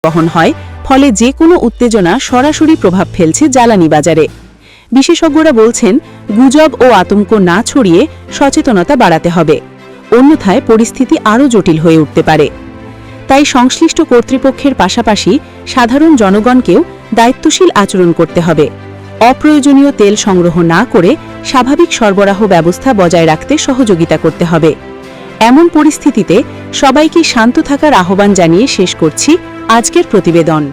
বহন হয়, ফলে যে কোনো উত্তেজনা সরাসরি প্রভাব ফেলছে জ্বালানি বাজারে। বিশেষজ্ঞরা বলছেন, গুজব ও আতঙ্ক না ছড়িয়ে সচেতনতা বাড়াতে হবে, অন্যথায় পরিস্থিতি আরও জটিল হয়ে উঠতে পারে। তাই সংশ্লিষ্ট কর্তৃপক্ষের পাশাপাশি সাধারণ জনগণকেও দায়িত্বশীল আচরণ করতে হবে। অপ্রয়োজনীয় তেল সংগ্রহ না করে স্বাভাবিক সরবরাহ ব্যবস্থা বজায় রাখতে সহযোগিতা করতে হবে। এমন পরিস্থিতিতে সবাইকে শান্ত থাকার আহ্বান জানিয়ে শেষ করছি আজকের প্রতিবেদন।